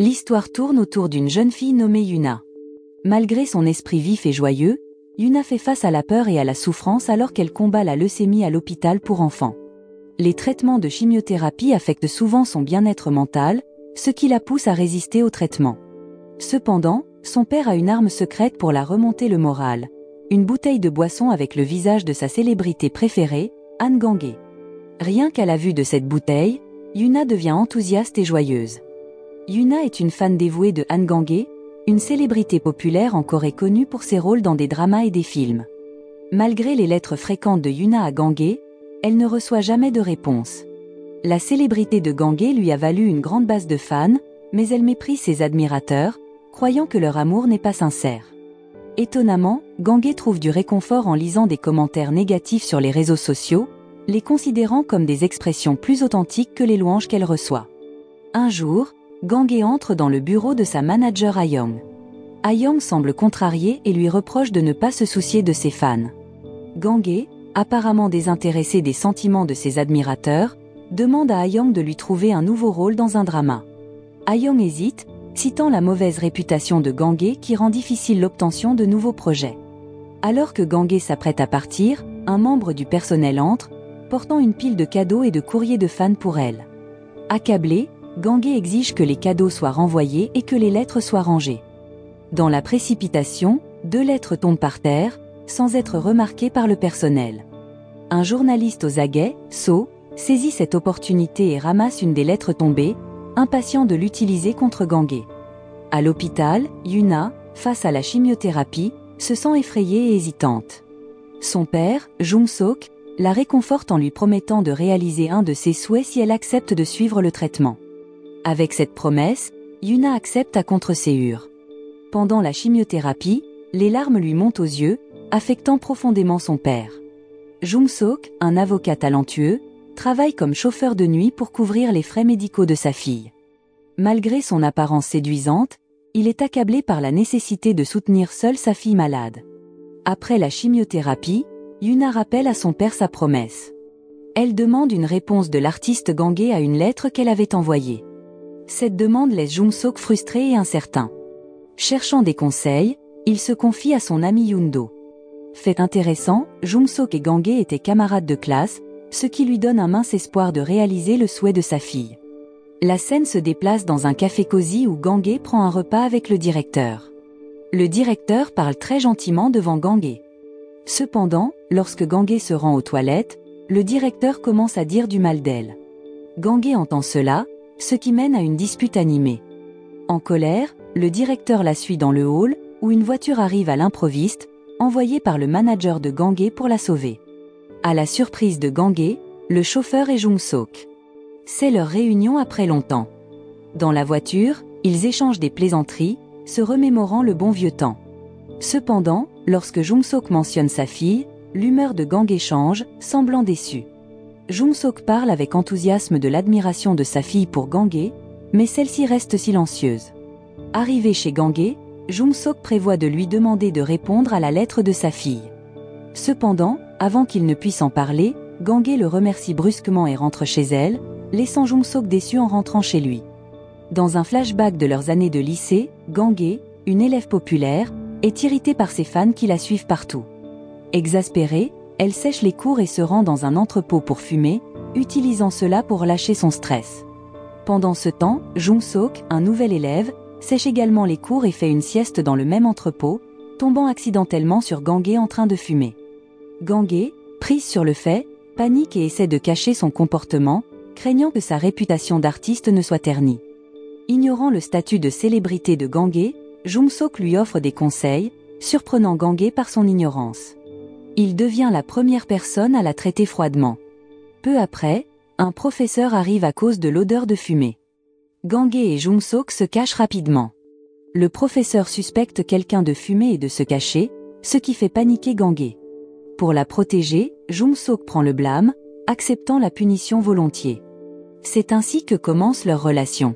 L'histoire tourne autour d'une jeune fille nommée Yuna. Malgré son esprit vif et joyeux, Yuna fait face à la peur et à la souffrance alors qu'elle combat la leucémie à l'hôpital pour enfants. Les traitements de chimiothérapie affectent souvent son bien-être mental, ce qui la pousse à résister au traitement. Cependant, son père a une arme secrète pour la remonter le moral. Une bouteille de boisson avec le visage de sa célébrité préférée, Han Gangé. Rien qu'à la vue de cette bouteille, Yuna devient enthousiaste et joyeuse. Yuna est une fan dévouée de Han Gangé, une célébrité populaire en Corée connue pour ses rôles dans des dramas et des films. Malgré les lettres fréquentes de Yuna à Gangé, elle ne reçoit jamais de réponse. La célébrité de Gangé lui a valu une grande base de fans, mais elle méprise ses admirateurs, croyant que leur amour n'est pas sincère. Étonnamment, Gangé trouve du réconfort en lisant des commentaires négatifs sur les réseaux sociaux, les considérant comme des expressions plus authentiques que les louanges qu'elle reçoit. Un jour, Gangé entre dans le bureau de sa manager Ayong. Ayong semble contrarié et lui reproche de ne pas se soucier de ses fans. Gangé, apparemment désintéressé des sentiments de ses admirateurs, demande à Ayong de lui trouver un nouveau rôle dans un drama. Ayong hésite, citant la mauvaise réputation de Gangé qui rend difficile l'obtention de nouveaux projets. Alors que Gangé s'apprête à partir, un membre du personnel entre, portant une pile de cadeaux et de courriers de fans pour elle. Accablé, Gangé exige que les cadeaux soient renvoyés et que les lettres soient rangées. Dans la précipitation, 2 lettres tombent par terre, sans être remarquées par le personnel. Un journaliste aux aguets, So, saisit cette opportunité et ramasse une des lettres tombées, impatient de l'utiliser contre Gangé. À l'hôpital, Yuna, face à la chimiothérapie, se sent effrayée et hésitante. Son père, Jung-sok, la réconforte en lui promettant de réaliser un de ses souhaits si elle accepte de suivre le traitement. Avec cette promesse, Yuna accepte à contre-séhur. Pendant la chimiothérapie, les larmes lui montent aux yeux, affectant profondément son père. Jung-sok, un avocat talentueux, travaille comme chauffeur de nuit pour couvrir les frais médicaux de sa fille. Malgré son apparence séduisante, il est accablé par la nécessité de soutenir seule sa fille malade. Après la chimiothérapie, Yuna rappelle à son père sa promesse. Elle demande une réponse de l'artiste Gangé à une lettre qu'elle avait envoyée. Cette demande laisse Jung-sok frustré et incertain. Cherchant des conseils, il se confie à son ami Yoon-do. Fait intéressant, Jung-sok et Gangé étaient camarades de classe, ce qui lui donne un mince espoir de réaliser le souhait de sa fille. La scène se déplace dans un café cosy où Gangé prend un repas avec le directeur. Le directeur parle très gentiment devant Gangé. Cependant, lorsque Gangé se rend aux toilettes, le directeur commence à dire du mal d'elle. Gangé entend cela, ce qui mène à une dispute animée. En colère, le directeur la suit dans le hall, où une voiture arrive à l'improviste, envoyée par le manager de Gangé pour la sauver. À la surprise de Gangé, le chauffeur est Jung-sok. C'est leur réunion après longtemps. Dans la voiture, ils échangent des plaisanteries, se remémorant le bon vieux temps. Cependant, lorsque Jung-sok mentionne sa fille, l'humeur de Gangé change, semblant déçu. Jung-sok parle avec enthousiasme de l'admiration de sa fille pour Gangé, mais celle-ci reste silencieuse. Arrivé chez Gangé, Jung-sok prévoit de lui demander de répondre à la lettre de sa fille. Cependant, avant qu'il ne puisse en parler, Gangé le remercie brusquement et rentre chez elle, laissant Jung-sok déçu en rentrant chez lui. Dans un flashback de leurs années de lycée, Gangé, une élève populaire, est irritée par ses fans qui la suivent partout. Exaspérée, elle sèche les cours et se rend dans un entrepôt pour fumer, utilisant cela pour lâcher son stress. Pendant ce temps, Jung-sok, un nouvel élève, sèche également les cours et fait une sieste dans le même entrepôt, tombant accidentellement sur Gangé en train de fumer. Gangé, prise sur le fait, panique et essaie de cacher son comportement, craignant que sa réputation d'artiste ne soit ternie. Ignorant le statut de célébrité de Gangé, Jung-sok lui offre des conseils, surprenant Gangé par son ignorance. Il devient la première personne à la traiter froidement. Peu après, un professeur arrive à cause de l'odeur de fumée. Gangé et Jung-sok se cachent rapidement. Le professeur suspecte quelqu'un de fumer et de se cacher, ce qui fait paniquer Gangé. Pour la protéger, Jung-sok prend le blâme, acceptant la punition volontiers. C'est ainsi que commence leur relation.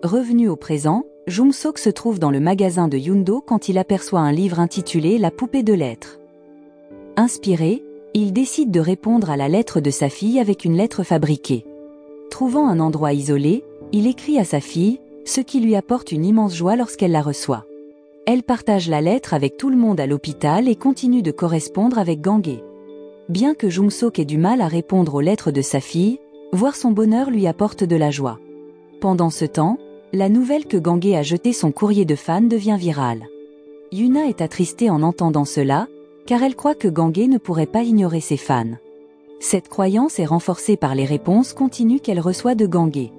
Revenu au présent, Jung-sok se trouve dans le magasin de Yoon-do quand il aperçoit un livre intitulé La poupée de lettres. Inspiré, il décide de répondre à la lettre de sa fille avec une lettre fabriquée. Trouvant un endroit isolé, il écrit à sa fille, ce qui lui apporte une immense joie lorsqu'elle la reçoit. Elle partage la lettre avec tout le monde à l'hôpital et continue de correspondre avec Gangé. Bien que Jung-sok ait du mal à répondre aux lettres de sa fille, voir son bonheur lui apporte de la joie. Pendant ce temps, la nouvelle que Gangé a jeté son courrier de fan devient virale. Yuna est attristée en entendant cela, car elle croit que Gangé ne pourrait pas ignorer ses fans. Cette croyance est renforcée par les réponses continues qu'elle reçoit de Gangé.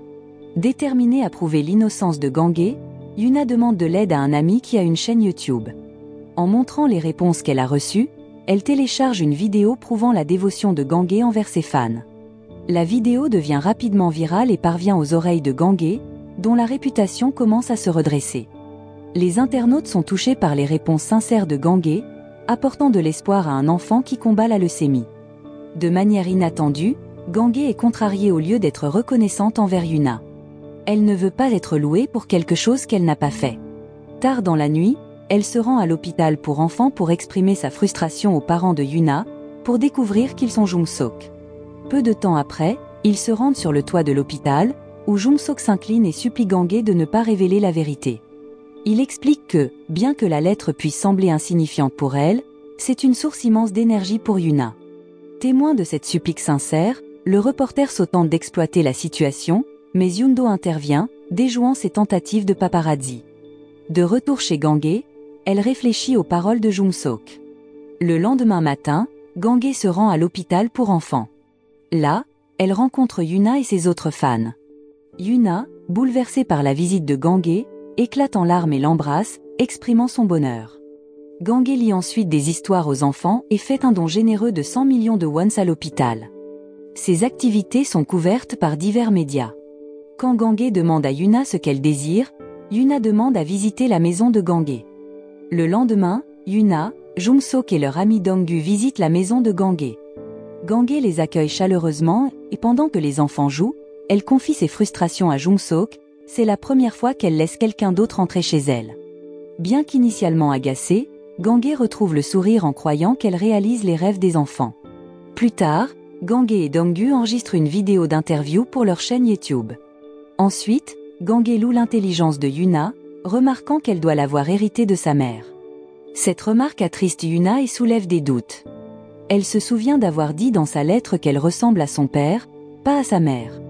Déterminée à prouver l'innocence de Gangé, Yuna demande de l'aide à un ami qui a une chaîne YouTube. En montrant les réponses qu'elle a reçues, elle télécharge une vidéo prouvant la dévotion de Gangé envers ses fans. La vidéo devient rapidement virale et parvient aux oreilles de Gangé, dont la réputation commence à se redresser. Les internautes sont touchés par les réponses sincères de Gangé, apportant de l'espoir à un enfant qui combat la leucémie. De manière inattendue, Gangé est contrariée au lieu d'être reconnaissante envers Yuna. Elle ne veut pas être louée pour quelque chose qu'elle n'a pas fait. Tard dans la nuit, elle se rend à l'hôpital pour enfants pour exprimer sa frustration aux parents de Yuna, pour découvrir qu'ils sont Jung-sok. Peu de temps après, ils se rendent sur le toit de l'hôpital, où Jung-sok s'incline et supplie Gangé de ne pas révéler la vérité. Il explique que, bien que la lettre puisse sembler insignifiante pour elle, c'est une source immense d'énergie pour Yuna. Témoin de cette supplique sincère, le reporter se tente d'exploiter la situation, mais Yundo intervient, déjouant ses tentatives de paparazzi. De retour chez Gangé, elle réfléchit aux paroles de Jung-sok. Le lendemain matin, Gangé se rend à l'hôpital pour enfants. Là, elle rencontre Yuna et ses autres fans. Yuna, bouleversée par la visite de Gangé, éclate en larmes et l'embrasse, exprimant son bonheur. Gangé lit ensuite des histoires aux enfants et fait un don généreux de 100 millions de wons à l'hôpital. Ses activités sont couvertes par divers médias. Quand Gangé demande à Yuna ce qu'elle désire, Yuna demande à visiter la maison de Gangé. Le lendemain, Yuna, Jung-sok et leur ami Dong-gu visitent la maison de Gangé. Gangé les accueille chaleureusement et pendant que les enfants jouent, elle confie ses frustrations à Jung-sok, c'est la première fois qu'elle laisse quelqu'un d'autre entrer chez elle. Bien qu'initialement agacée, Gangé retrouve le sourire en croyant qu'elle réalise les rêves des enfants. Plus tard, Gangé et Dong-gu enregistrent une vidéo d'interview pour leur chaîne YouTube. Ensuite, Gangé loue l'intelligence de Yuna, remarquant qu'elle doit l'avoir héritée de sa mère. Cette remarque attriste Yuna et soulève des doutes. Elle se souvient d'avoir dit dans sa lettre qu'elle ressemble à son père, pas à sa mère.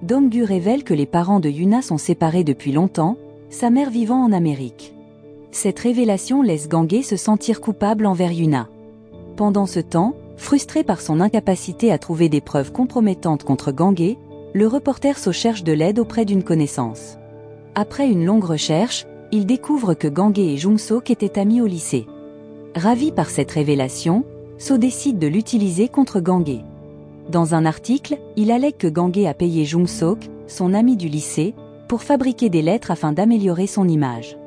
Dong-gu révèle que les parents de Yuna sont séparés depuis longtemps, sa mère vivant en Amérique. Cette révélation laisse Gangé se sentir coupable envers Yuna. Pendant ce temps, frustré par son incapacité à trouver des preuves compromettantes contre Gangé, le reporter So cherche de l'aide auprès d'une connaissance. Après une longue recherche, il découvre que Gangé et Jung-sok étaient amis au lycée. Ravi par cette révélation, So décide de l'utiliser contre Gangé. Dans un article, il allègue que Gangé a payé Jung-sok, son ami du lycée, pour fabriquer des lettres afin d'améliorer son image.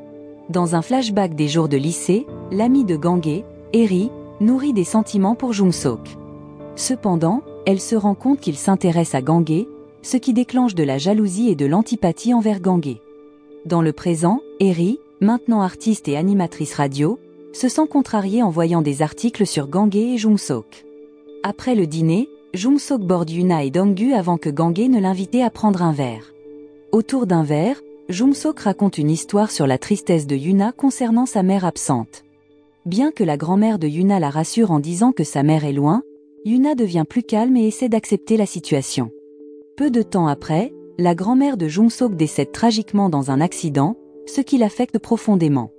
Dans un flashback des jours de lycée, l'ami de Gangé, Eri, nourrit des sentiments pour Jung-sok. Cependant, elle se rend compte qu'il s'intéresse à Gangé, ce qui déclenche de la jalousie et de l'antipathie envers Gangé. Dans le présent, Eri, maintenant artiste et animatrice radio, se sent contrariée en voyant des articles sur Gangé et Jung-sok. Après le dîner, Jung-sok borde Yuna et Dong-gu avant que Gangé ne l'invite à prendre un verre. Autour d'un verre, Jung-sok raconte une histoire sur la tristesse de Yuna concernant sa mère absente. Bien que la grand-mère de Yuna la rassure en disant que sa mère est loin, Yuna devient plus calme et essaie d'accepter la situation. Peu de temps après, la grand-mère de Jung-sok décède tragiquement dans un accident, ce qui l'affecte profondément.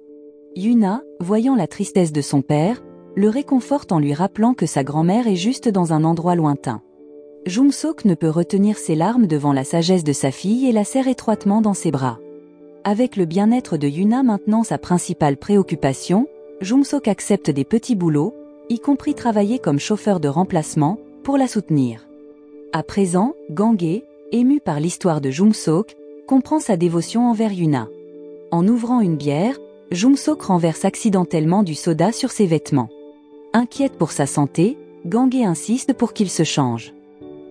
Yuna, voyant la tristesse de son père, le réconforte en lui rappelant que sa grand-mère est juste dans un endroit lointain. Jung-sok ne peut retenir ses larmes devant la sagesse de sa fille et la serre étroitement dans ses bras. Avec le bien-être de Yuna maintenant sa principale préoccupation, Jung-sok accepte des petits boulots, y compris travailler comme chauffeur de remplacement, pour la soutenir. À présent, Gangé, ému par l'histoire de Jung-sok, comprend sa dévotion envers Yuna. En ouvrant une bière, Jung-sok renverse accidentellement du soda sur ses vêtements. Inquiète pour sa santé, Gangé insiste pour qu'il se change.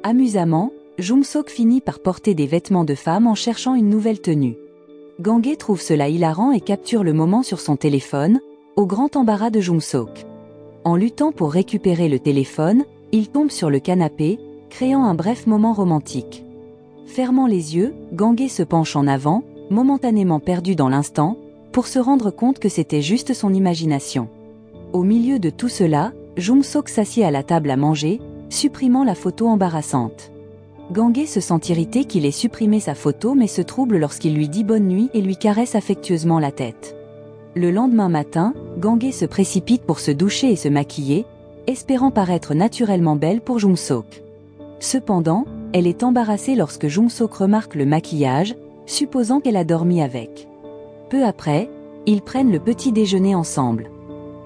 Amusamment, Jung-sok finit par porter des vêtements de femme en cherchant une nouvelle tenue. Gangé trouve cela hilarant et capture le moment sur son téléphone, au grand embarras de Jung-sok. En luttant pour récupérer le téléphone, il tombe sur le canapé, créant un bref moment romantique. Fermant les yeux, Gangé se penche en avant, momentanément perdu dans l'instant, pour se rendre compte que c'était juste son imagination. Au milieu de tout cela, Jung-sok s'assied à la table à manger, supprimant la photo embarrassante. Gang-hye se sent irrité qu'il ait supprimé sa photo mais se trouble lorsqu'il lui dit bonne nuit et lui caresse affectueusement la tête. Le lendemain matin, Gang-hye se précipite pour se doucher et se maquiller, espérant paraître naturellement belle pour Jung-sok. Cependant, elle est embarrassée lorsque Jung-sok remarque le maquillage, supposant qu'elle a dormi avec. Peu après, ils prennent le petit déjeuner ensemble.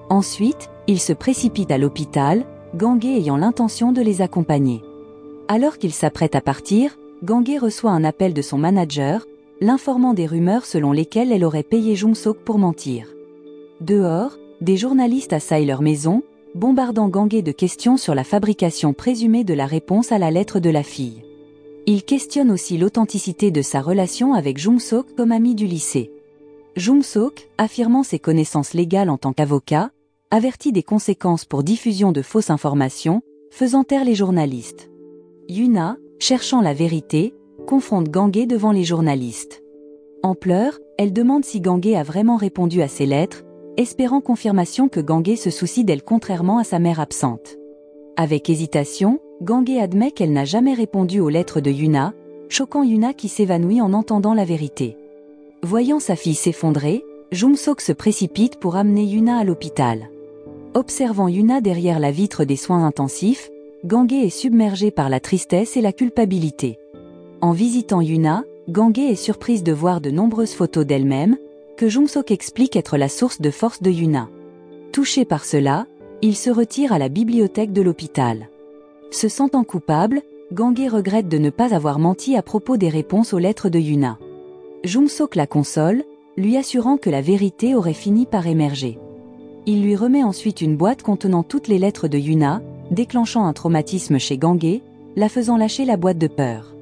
Ensuite, ils se précipitent à l'hôpital, Gang-hye ayant l'intention de les accompagner. Alors qu'il s'apprête à partir, Gang-hye reçoit un appel de son manager, l'informant des rumeurs selon lesquelles elle aurait payé Jung-sok pour mentir. Dehors, des journalistes assaillent leur maison, bombardant Gang-hye de questions sur la fabrication présumée de la réponse à la lettre de la fille. Ils questionnent aussi l'authenticité de sa relation avec Jung-sok comme ami du lycée. Jung-sok, affirmant ses connaissances légales en tant qu'avocat, avertit des conséquences pour diffusion de fausses informations, faisant taire les journalistes. Yuna, cherchant la vérité, confronte Gang-hye devant les journalistes. En pleurs, elle demande si Gang-hye a vraiment répondu à ses lettres, espérant confirmation que Gang-hye se soucie d'elle contrairement à sa mère absente. Avec hésitation, Gang-hye admet qu'elle n'a jamais répondu aux lettres de Yuna, choquant Yuna qui s'évanouit en entendant la vérité. Voyant sa fille s'effondrer, Jung-sok se précipite pour amener Yuna à l'hôpital. Observant Yuna derrière la vitre des soins intensifs, Gang-hye est submergée par la tristesse et la culpabilité. En visitant Yuna, Gang-hye est surprise de voir de nombreuses photos d'elle-même, que Jung-sok explique être la source de force de Yuna. Touché par cela, il se retire à la bibliothèque de l'hôpital. Se sentant coupable, Gang-hye regrette de ne pas avoir menti à propos des réponses aux lettres de Yuna. Jung-sok la console, lui assurant que la vérité aurait fini par émerger. Il lui remet ensuite une boîte contenant toutes les lettres de Yuna, déclenchant un traumatisme chez Gang-hye, la faisant lâcher la boîte de peur.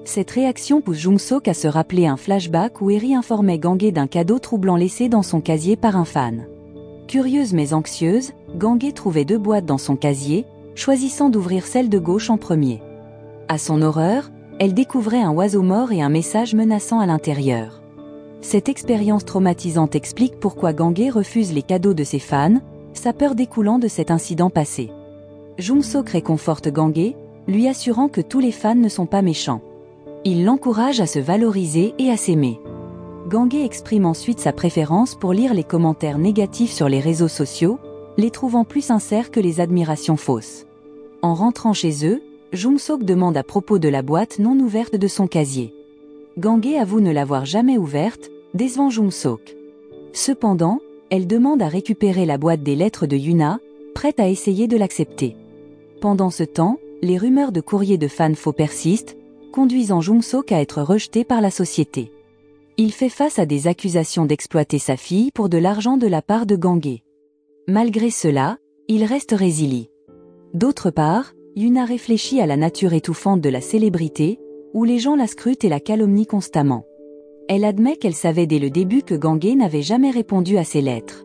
Cette réaction pousse Jung-sok à se rappeler un flashback où Eri informait Gang-hye d'un cadeau troublant laissé dans son casier par un fan. Curieuse mais anxieuse, Gang-hye trouvait 2 boîtes dans son casier, choisissant d'ouvrir celle de gauche en premier. À son horreur, elle découvrait un oiseau mort et un message menaçant à l'intérieur. Cette expérience traumatisante explique pourquoi Gang-hye refuse les cadeaux de ses fans, sa peur découlant de cet incident passé. Jung-sok réconforte Gang-hye, lui assurant que tous les fans ne sont pas méchants. Il l'encourage à se valoriser et à s'aimer. Gang-hye exprime ensuite sa préférence pour lire les commentaires négatifs sur les réseaux sociaux, les trouvant plus sincères que les admirations fausses. En rentrant chez eux, Jung-sok demande à propos de la boîte non ouverte de son casier. Gang-hye avoue ne l'avoir jamais ouverte, décevant Jung-sok. Cependant, elle demande à récupérer la boîte des lettres de Yuna, prête à essayer de l'accepter. Pendant ce temps, les rumeurs de courriers de fans faux persistent, conduisant Jung-sok à être rejeté par la société. Il fait face à des accusations d'exploiter sa fille pour de l'argent de la part de Gang-hye. Malgré cela, il reste résilient. D'autre part, Yuna réfléchit à la nature étouffante de la célébrité, où les gens la scrutent et la calomnient constamment. Elle admet qu'elle savait dès le début que Gang-hye n'avait jamais répondu à ses lettres.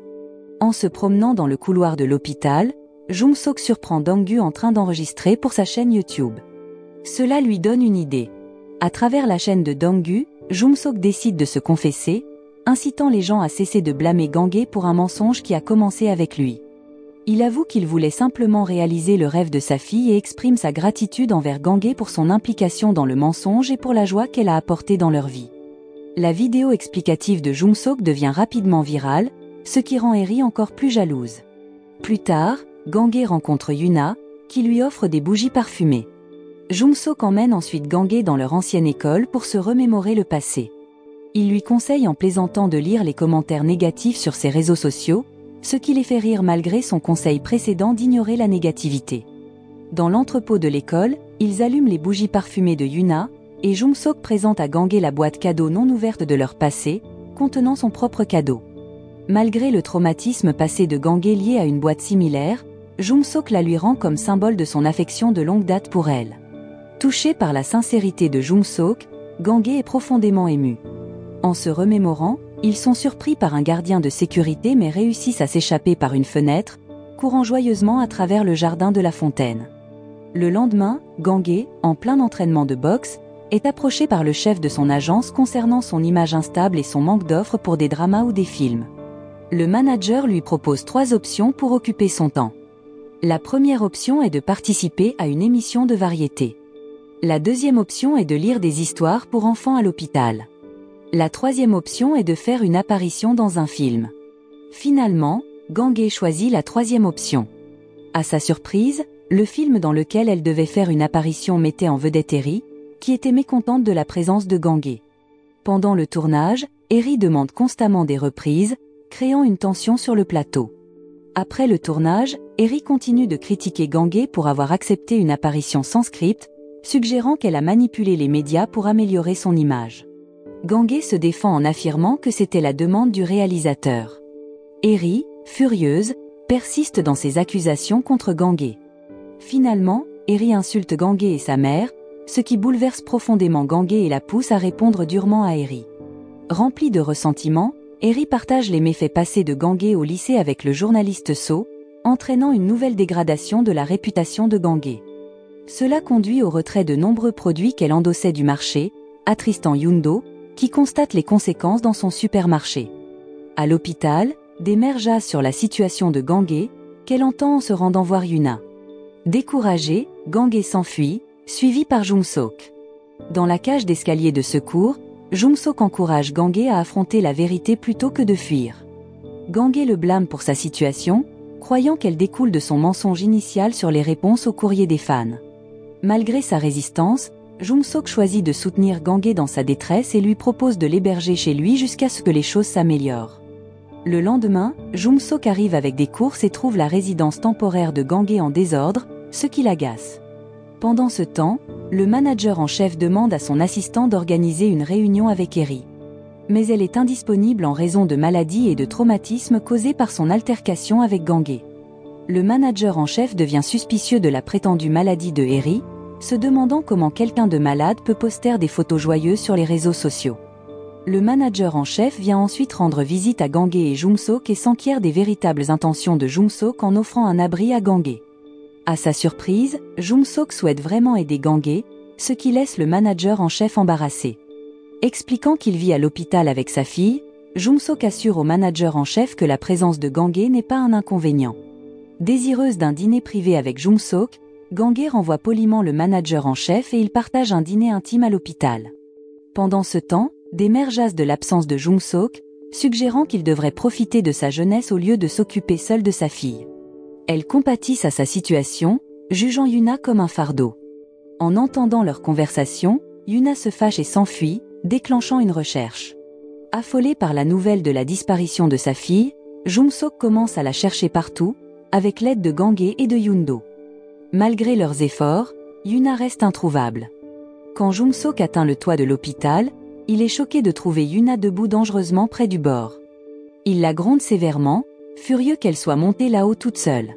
En se promenant dans le couloir de l'hôpital, Jung-sok surprend Dong-gu en train d'enregistrer pour sa chaîne YouTube. Cela lui donne une idée. À travers la chaîne de Dong-gu, Jung-sok décide de se confesser, incitant les gens à cesser de blâmer Gang-hye pour un mensonge qui a commencé avec lui. Il avoue qu'il voulait simplement réaliser le rêve de sa fille et exprime sa gratitude envers Gang-hye pour son implication dans le mensonge et pour la joie qu'elle a apportée dans leur vie. La vidéo explicative de Jung-sok devient rapidement virale, ce qui rend Eri encore plus jalouse. Plus tard, Gang-hye rencontre Yuna, qui lui offre des bougies parfumées. Jung-sok emmène ensuite Gang-hye dans leur ancienne école pour se remémorer le passé. Il lui conseille en plaisantant de lire les commentaires négatifs sur ses réseaux sociaux, ce qui les fait rire malgré son conseil précédent d'ignorer la négativité. Dans l'entrepôt de l'école, ils allument les bougies parfumées de Yuna, et Jung-sok présente à Gang-hye la boîte cadeau non ouverte de leur passé, contenant son propre cadeau. Malgré le traumatisme passé de Gang-hye lié à une boîte similaire, Jung-sok la lui rend comme symbole de son affection de longue date pour elle. Touché par la sincérité de Jung-sok, Gang-hye est profondément ému. En se remémorant, ils sont surpris par un gardien de sécurité mais réussissent à s'échapper par une fenêtre, courant joyeusement à travers le jardin de la fontaine. Le lendemain, Gang-hye, en plein entraînement de boxe, est approché par le chef de son agence concernant son image instable et son manque d'offres pour des dramas ou des films. Le manager lui propose 3 options pour occuper son temps. La première option est de participer à une émission de variété. La deuxième option est de lire des histoires pour enfants à l'hôpital. La troisième option est de faire une apparition dans un film. Finalement, Gangué choisit la troisième option. À sa surprise, le film dans lequel elle devait faire une apparition mettait en vedette Eri, qui était mécontente de la présence de Gangué. Pendant le tournage, Eri demande constamment des reprises, créant une tension sur le plateau. Après le tournage, Eri continue de critiquer Gangué pour avoir accepté une apparition sans script, suggérant qu'elle a manipulé les médias pour améliorer son image. Gangué se défend en affirmant que c'était la demande du réalisateur. Eri, furieuse, persiste dans ses accusations contre Gangué. Finalement, Eri insulte Gangué et sa mère, ce qui bouleverse profondément Gangué et la pousse à répondre durement à Eri. Rempli de ressentiment, Eri partage les méfaits passés de Gangué au lycée avec le journaliste So, entraînant une nouvelle dégradation de la réputation de Gangué. Cela conduit au retrait de nombreux produits qu'elle endossait du marché, attristant Yundo, qui constate les conséquences dans son supermarché. À l'hôpital, des mères jasent sur la situation de Gangué, qu'elle entend en se rendant voir Yuna. Découragée, Gangué s'enfuit, suivi par Jung-sok. Dans la cage d'escalier de secours, Jung-sok encourage Gangué à affronter la vérité plutôt que de fuir. Gangué le blâme pour sa situation, croyant qu'elle découle de son mensonge initial sur les réponses au courrier des fans. Malgré sa résistance, Jung-sok choisit de soutenir Gangué dans sa détresse et lui propose de l'héberger chez lui jusqu'à ce que les choses s'améliorent. Le lendemain, Jung-sok arrive avec des courses et trouve la résidence temporaire de Gangué en désordre, ce qui l'agace. Pendant ce temps, le manager en chef demande à son assistant d'organiser une réunion avec Eri. Mais elle est indisponible en raison de maladies et de traumatismes causés par son altercation avec Gangué. Le manager en chef devient suspicieux de la prétendue maladie de Eri, se demandant comment quelqu'un de malade peut poster des photos joyeuses sur les réseaux sociaux. Le manager en chef vient ensuite rendre visite à Gangué et Jung-sok et s'enquiert des véritables intentions de Jung-sok en offrant un abri à Gangué. À sa surprise, Jung-sok souhaite vraiment aider Gangué, ce qui laisse le manager en chef embarrassé. Expliquant qu'il vit à l'hôpital avec sa fille, Jung-sok assure au manager en chef que la présence de Gangué n'est pas un inconvénient. Désireuse d'un dîner privé avec Jung-sok, Gangué renvoie poliment le manager en chef et ils partagent un dîner intime à l'hôpital. Pendant ce temps, des mères jasent de l'absence de Jung-sok, suggérant qu'il devrait profiter de sa jeunesse au lieu de s'occuper seul de sa fille. Elles compatissent à sa situation, jugeant Yuna comme un fardeau. En entendant leur conversation, Yuna se fâche et s'enfuit, déclenchant une recherche. Affolée par la nouvelle de la disparition de sa fille, Jung-sok commence à la chercher partout, avec l'aide de Gangué et de Yundo. Malgré leurs efforts, Yuna reste introuvable. Quand Jung-sok atteint le toit de l'hôpital, il est choqué de trouver Yuna debout dangereusement près du bord. Il la gronde sévèrement, furieux qu'elle soit montée là-haut toute seule.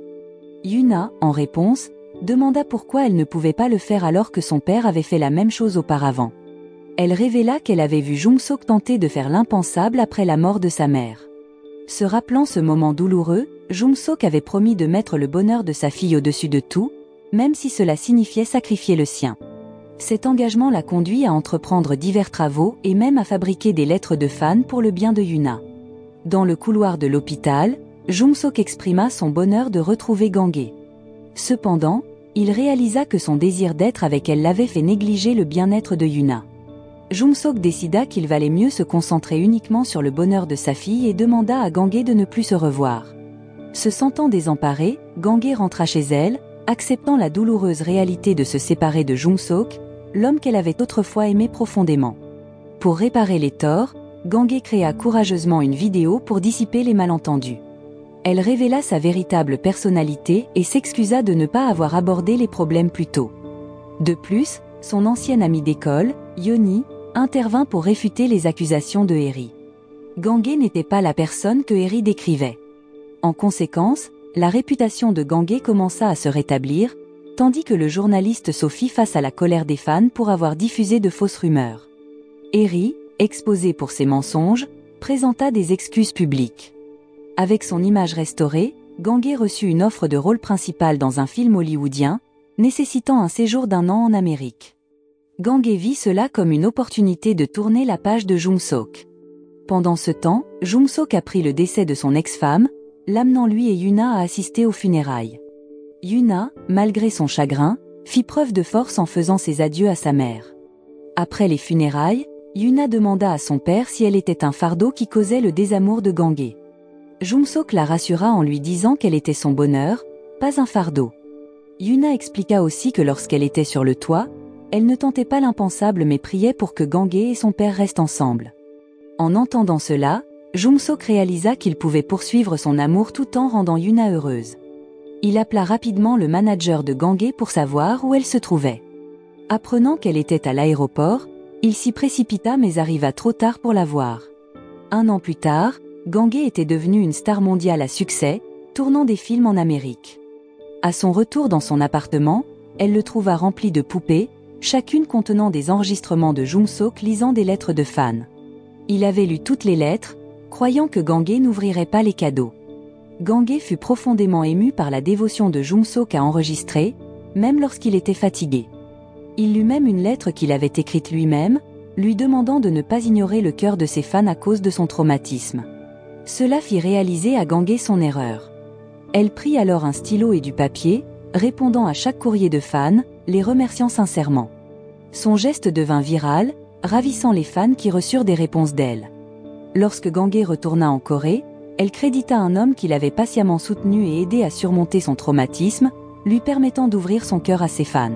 Yuna, en réponse, demanda pourquoi elle ne pouvait pas le faire alors que son père avait fait la même chose auparavant. Elle révéla qu'elle avait vu Jung-sok tenter de faire l'impensable après la mort de sa mère. Se rappelant ce moment douloureux, Jung-sok avait promis de mettre le bonheur de sa fille au-dessus de tout, même si cela signifiait sacrifier le sien. Cet engagement l'a conduit à entreprendre divers travaux et même à fabriquer des lettres de fans pour le bien de Yuna. Dans le couloir de l'hôpital, Jung-sok exprima son bonheur de retrouver Gangué. Cependant, il réalisa que son désir d'être avec elle l'avait fait négliger le bien-être de Yuna. Jung-sok décida qu'il valait mieux se concentrer uniquement sur le bonheur de sa fille et demanda à Gangué de ne plus se revoir. Se sentant désemparée, Gangué rentra chez elle, acceptant la douloureuse réalité de se séparer de Jung-sok, l'homme qu'elle avait autrefois aimé profondément. Pour réparer les torts, Gangué créa courageusement une vidéo pour dissiper les malentendus. Elle révéla sa véritable personnalité et s'excusa de ne pas avoir abordé les problèmes plus tôt. De plus, son ancienne amie d'école, Yoni, intervint pour réfuter les accusations de Eri. Gangué n'était pas la personne que Eri décrivait. En conséquence, la réputation de Gangué commença à se rétablir, tandis que le journaliste Sophie face à la colère des fans pour avoir diffusé de fausses rumeurs. Eri, exposé pour ses mensonges, présenta des excuses publiques. Avec son image restaurée, Gangué reçut une offre de rôle principal dans un film hollywoodien, nécessitant un séjour d'1 an en Amérique. Gangé vit cela comme une opportunité de tourner la page de Jung-sok. Pendant ce temps, Jung-sok apprit le décès de son ex-femme, l'amenant lui et Yuna à assister aux funérailles. Yuna, malgré son chagrin, fit preuve de force en faisant ses adieux à sa mère. Après les funérailles, Yuna demanda à son père si elle était un fardeau qui causait le désamour de Gangé. Jung-sok la rassura en lui disant qu'elle était son bonheur, pas un fardeau. Yuna expliqua aussi que lorsqu'elle était sur le toit, elle ne tentait pas l'impensable mais priait pour que Gangé et son père restent ensemble. En entendant cela, Jung-sok réalisa qu'il pouvait poursuivre son amour tout en rendant Yuna heureuse. Il appela rapidement le manager de Gangé pour savoir où elle se trouvait. Apprenant qu'elle était à l'aéroport, il s'y précipita mais arriva trop tard pour la voir. 1 an plus tard, Gangé était devenue une star mondiale à succès, tournant des films en Amérique. À son retour dans son appartement, elle le trouva rempli de poupées, chacune contenant des enregistrements de Jung-sok lisant des lettres de fans. Il avait lu toutes les lettres, croyant que Gangé n'ouvrirait pas les cadeaux. Gangé fut profondément ému par la dévotion de Jung-sok à enregistrer, même lorsqu'il était fatigué. Il lut même une lettre qu'il avait écrite lui-même, lui demandant de ne pas ignorer le cœur de ses fans à cause de son traumatisme. Cela fit réaliser à Gangé son erreur. Elle prit alors un stylo et du papier, répondant à chaque courrier de fans, les remerciant sincèrement. Son geste devint viral, ravissant les fans qui reçurent des réponses d'elle. Lorsque Gangé retourna en Corée, elle crédita un homme qui l'avait patiemment soutenu et aidé à surmonter son traumatisme, lui permettant d'ouvrir son cœur à ses fans.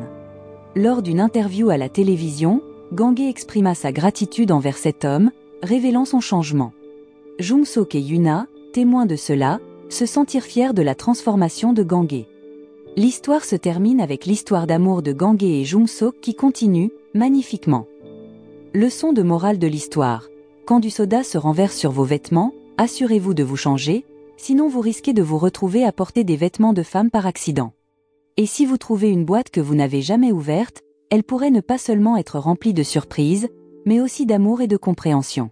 Lors d'une interview à la télévision, Gangé exprima sa gratitude envers cet homme, révélant son changement. Jung-sok et Yuna, témoins de cela, se sentirent fiers de la transformation de Gangé. L'histoire se termine avec l'histoire d'amour de Gangé et Jung-sok qui continue, magnifiquement. Leçon de morale de l'histoire. Quand du soda se renverse sur vos vêtements, assurez-vous de vous changer, sinon vous risquez de vous retrouver à porter des vêtements de femme par accident. Et si vous trouvez une boîte que vous n'avez jamais ouverte, elle pourrait ne pas seulement être remplie de surprises, mais aussi d'amour et de compréhension.